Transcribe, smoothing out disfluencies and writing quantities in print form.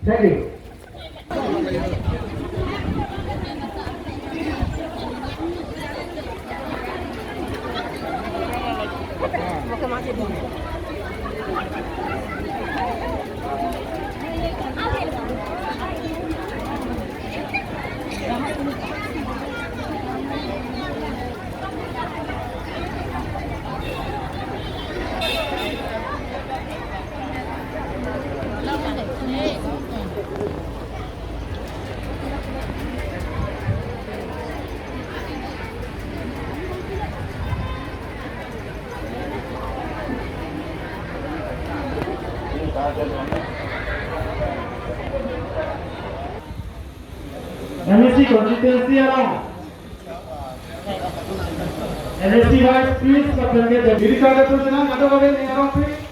Thank you. NSC constituency along. NSC wise, please come get the Virika Pushana, other way around, please.